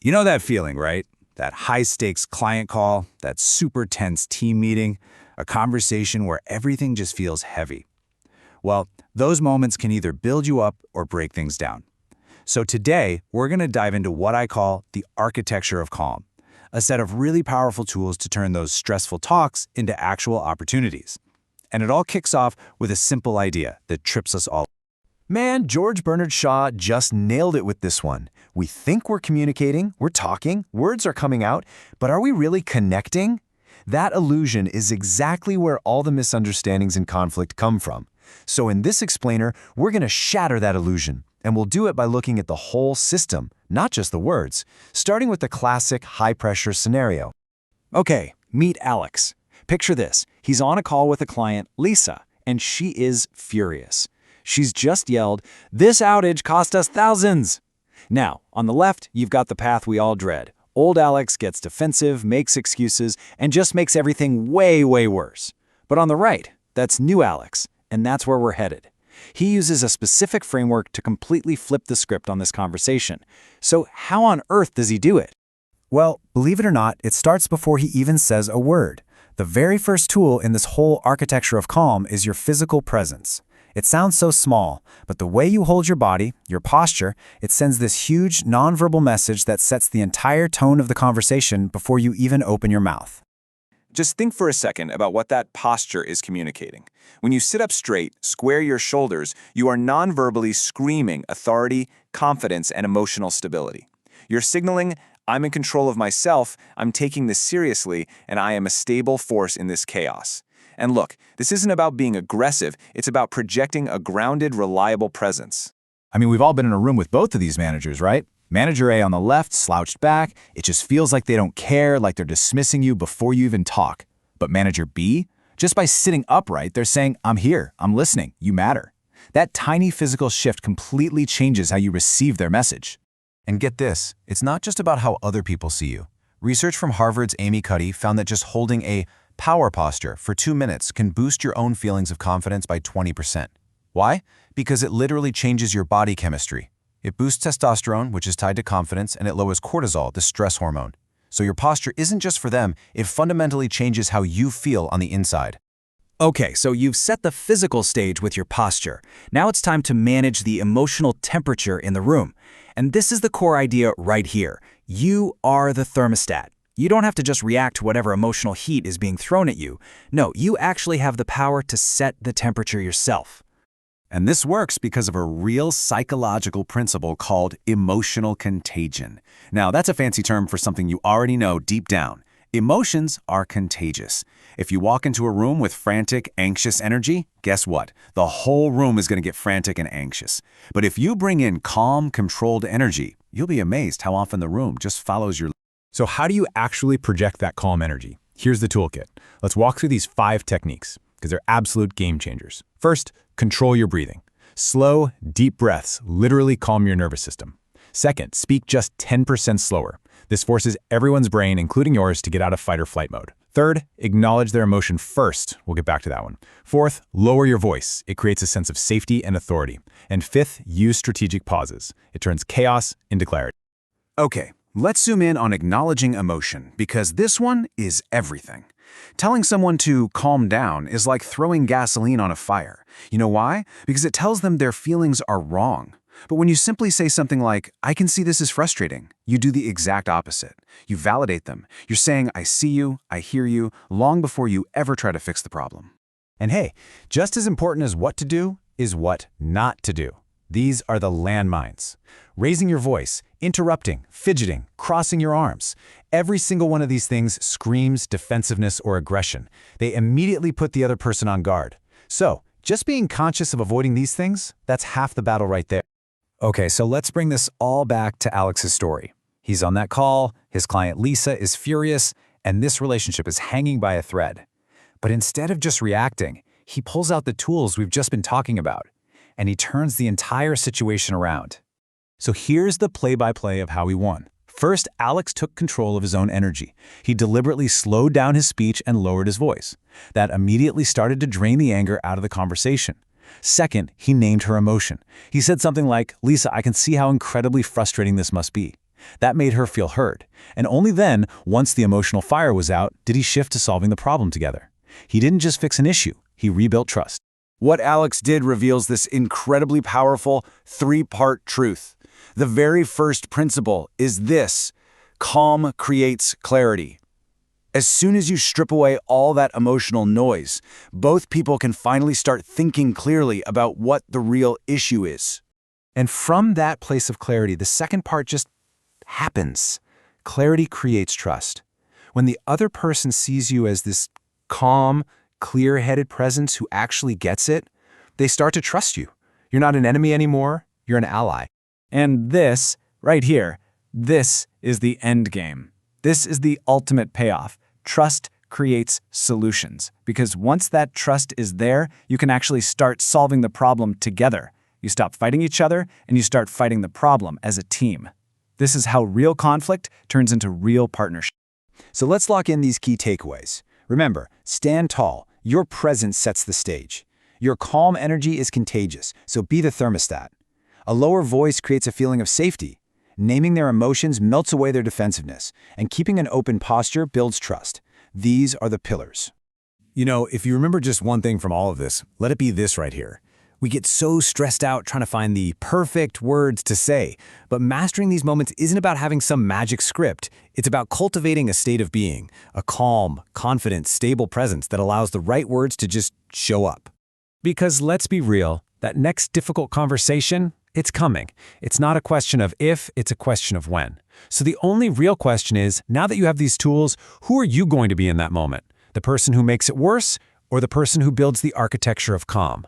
You know that feeling, right? That high-stakes client call, that super tense team meeting, a conversation where everything just feels heavy. Well, those moments can either build you up or break things down. So today, we're going to dive into what I call the architecture of calm, a set of really powerful tools to turn those stressful talks into actual opportunities. And it all kicks off with a simple idea that trips us all. Man, George Bernard Shaw just nailed it with this one. We think we're communicating, we're talking, words are coming out, but are we really connecting? That illusion is exactly where all the misunderstandings and conflict come from. So in this explainer, we're going to shatter that illusion, and we'll do it by looking at the whole system, not just the words, starting with the classic high-pressure scenario. Okay, meet Alex. Picture this. He's on a call with a client, Lisa, and she is furious. She's just yelled, "This outage cost us thousands!" Now, on the left, you've got the path we all dread. Old Alex gets defensive, makes excuses, and just makes everything way, way worse. But on the right, that's new Alex, and that's where we're headed. He uses a specific framework to completely flip the script on this conversation. So how on earth does he do it? Well, believe it or not, it starts before he even says a word. The very first tool in this whole architecture of calm is your physical presence. It sounds so small, but the way you hold your body, your posture, it sends this huge nonverbal message that sets the entire tone of the conversation before you even open your mouth. Just think for a second about what that posture is communicating. When you sit up straight, square your shoulders, you are non-verbally screaming authority, confidence, and emotional stability. You're signaling, I'm in control of myself, I'm taking this seriously, and I am a stable force in this chaos. And look, this isn't about being aggressive, it's about projecting a grounded, reliable presence. I mean, we've all been in a room with both of these managers, right? Manager A on the left, slouched back. It just feels like they don't care, like they're dismissing you before you even talk. But Manager B, just by sitting upright, they're saying, I'm here, I'm listening, you matter. That tiny physical shift completely changes how you receive their message. And get this, it's not just about how other people see you. Research from Harvard's Amy Cuddy found that just holding a power posture for 2 minutes can boost your own feelings of confidence by 20%. Why? Because it literally changes your body chemistry. It boosts testosterone, which is tied to confidence, and it lowers cortisol, the stress hormone. So your posture isn't just for them, it fundamentally changes how you feel on the inside. Okay, so you've set the physical stage with your posture. Now it's time to manage the emotional temperature in the room. And this is the core idea right here. You are the thermostat. You don't have to just react to whatever emotional heat is being thrown at you. No, you actually have the power to set the temperature yourself. And this works because of a real psychological principle called emotional contagion. Now, that's a fancy term for something you already know deep down. Emotions are contagious. If you walk into a room with frantic, anxious energy, guess what? The whole room is going to get frantic and anxious. But if you bring in calm, controlled energy, you'll be amazed how often the room just follows your. So how do you actually project that calm energy? Here's the toolkit. Let's walk through these 5 techniques, because they're absolute game changers. First, control your breathing. Slow, deep breaths literally calm your nervous system. Second, speak just 10% slower. This forces everyone's brain, including yours, to get out of fight or flight mode. Third, acknowledge their emotion first. We'll get back to that one. Fourth, lower your voice. It creates a sense of safety and authority. And fifth, use strategic pauses. It turns chaos into clarity. Okay, let's zoom in on acknowledging emotion, because this one is everything. Telling someone to calm down is like throwing gasoline on a fire. You know why? Because it tells them their feelings are wrong. But when you simply say something like, I can see this is frustrating, you do the exact opposite. You validate them. You're saying, I see you, I hear you, long before you ever try to fix the problem. And hey, just as important as what to do is what not to do. These are the landmines. Raising your voice, interrupting, fidgeting, crossing your arms. Every single one of these things screams defensiveness or aggression. They immediately put the other person on guard. So, just being conscious of avoiding these things, that's half the battle right there. Okay, so let's bring this all back to Alex's story. He's on that call, his client Lisa is furious, and this relationship is hanging by a thread. But instead of just reacting, he pulls out the tools we've just been talking about, and he turns the entire situation around. So here's the play-by-play of how he won. First, Alex took control of his own energy. He deliberately slowed down his speech and lowered his voice. That immediately started to drain the anger out of the conversation. Second, he named her emotion. He said something like, Lisa, I can see how incredibly frustrating this must be. That made her feel heard. And only then, once the emotional fire was out, did he shift to solving the problem together. He didn't just fix an issue, he rebuilt trust. What Alex did reveals this incredibly powerful three-part truth. The very first principle is this: calm creates clarity. As soon as you strip away all that emotional noise, both people can finally start thinking clearly about what the real issue is. And from that place of clarity, the second part just happens. Clarity creates trust. When the other person sees you as this calm, clear-headed presence who actually gets it, they start to trust you. You're not an enemy anymore, you're an ally. And this, right here, this is the end game. This is the ultimate payoff. Trust creates solutions. Because once that trust is there, you can actually start solving the problem together. You stop fighting each other, and you start fighting the problem as a team. This is how real conflict turns into real partnership. So let's lock in these key takeaways. Remember, stand tall. Your presence sets the stage. Your calm energy is contagious, so be the thermostat. A lower voice creates a feeling of safety. Naming their emotions melts away their defensiveness, and keeping an open posture builds trust. These are the pillars. You know, if you remember just one thing from all of this, let it be this right here. We get so stressed out trying to find the perfect words to say, but mastering these moments isn't about having some magic script. It's about cultivating a state of being, a calm, confident, stable presence that allows the right words to just show up. Because let's be real, that next difficult conversation, it's coming. It's not a question of if, it's a question of when. So the only real question is, now that you have these tools, who are you going to be in that moment? The person who makes it worse, or the person who builds the architecture of calm?